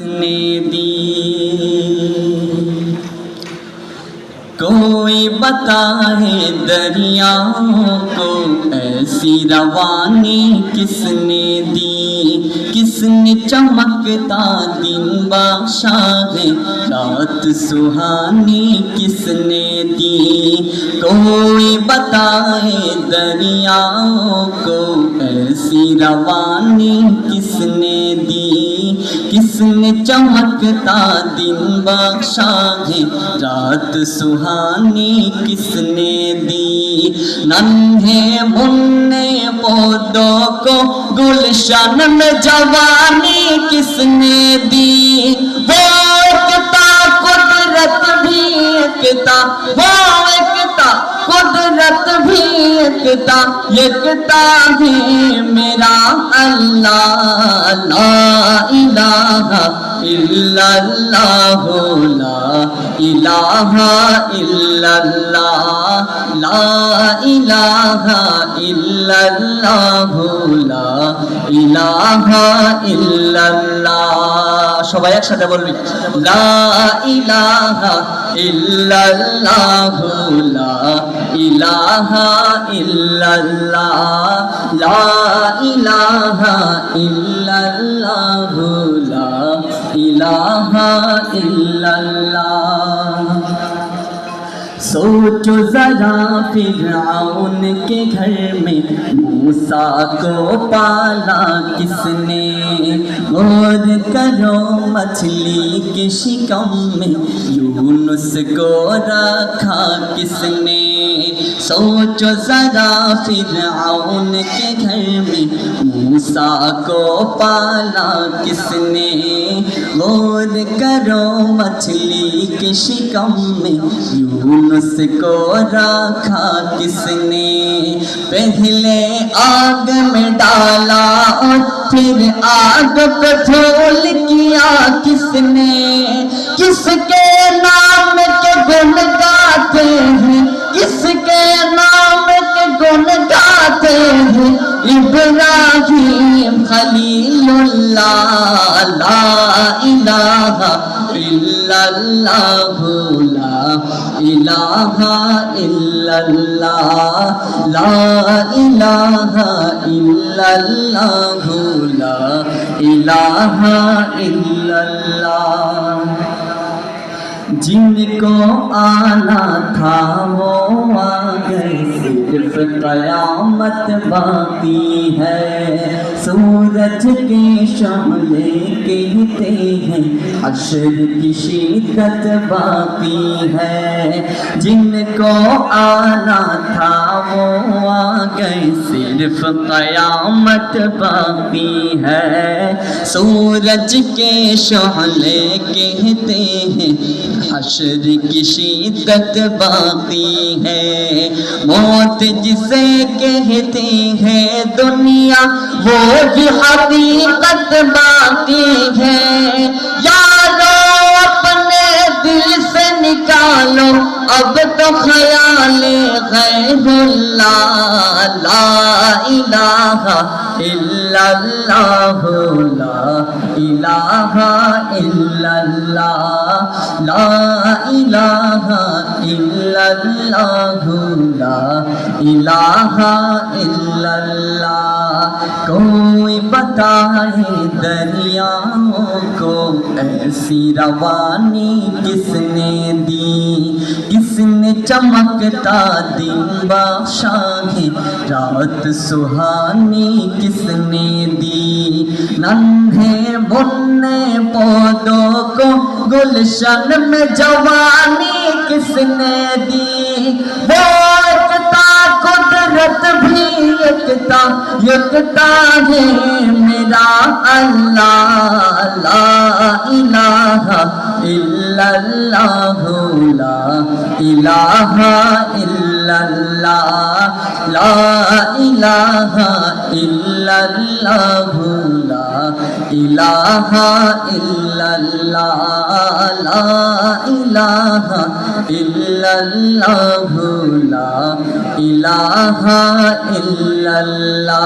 ने दी कोई बताए दरियाओं को ऐसी रवानी किसने दी, किसने चमकता दिन बादशाह रात सुहानी किसने दी। कोई बताए दरियाओं को ऐसी रवानी किसने दी, किसने चमकता दिन बादशाह रात सुहानी किसने दी। नन्हे मुन्ने पौधों को गुलशन में जवानी किसने दी। वो एकता कुदरत भी एकता, वो एकता कुदरत भी एकता, एकता है मेरा अल्लाह। ला इलाहा इल्लल्लाह, ला इलाहा इल्लल्लाह, ला इलाहा इल्लल्लाह, ला इलाहा इल्लल्लाह। সবাই একসাথে বলবি লা ইলাহা ইল্লাল্লাহ, লা ইলাহা ইল্লাল্লাহ, লা ইলাহা ইল্লাল্লাহ, লা ইলাহা ইল্লাল্লাহ। सोचो जरा फिरऔन के घर में मूसा को पाला किसने, गौर करो मछली के शिकम में यूनुस को रखा किसने। सोचो जरा फिरऔन के घर में मूसा को पाला किसने, गौर करो मछली के शिकम में यूनुस को रखा किसने। पहले आग में डाला और फिर आग पे झोल किया किसने। किसके नाम के गुण गाते हैं, किसके नाम के गुण गाते हैं इब्राहिम खलीलुल्लाह। ला इलाहा इल्लल्लाह, ला इलाहा इल्लल्लाह, ला इलाहा इल्लल्लाह, ला इलाहा इल्लल्लाह। जिनको आना था वो आ गए, सिर्फ कयामत बाकी है। सूरज के शमले कहते हैं हश्र की शिद्दत बाकी है। जिनको आना था वो आ गए, सिर्फ कयामत बाकी है। सूरज के शमले कहते हैं हश्र की शिद्दत बाकी है। मौत जिसे कहते हैं दुनिया वो भी हकीकत बाकी है। यारो अपने दिल से निकालो अब तो ख्याल गैरुल्लाह। ला इलाहा इल्लल्लाह, ला इलाहा इल्लल्लाह, ला इलाहा इल्लल्लाह, ला इलाहा इल्लल्लाह। कोई बताए दरियाओं को ऐसी रवानी किसने दी, किसने चमकता दिन बादशाह रात सुहानी किसने दी। नन्हे मुन्ने पौधों को गुलशन में जवानी किसने दी। वो एकता कुदरत भी एकता, एकता है मेरा अल्लाह। ला इलाहा इल्लल्लाह, ला इलाहा इल्लल्लाह, ला इलाहा इल्लल्लाह, ला इलाहा इल्लल्लाह, ला इलाहा इल्लल्लाह, ला इलाहा इल्लल्लाह।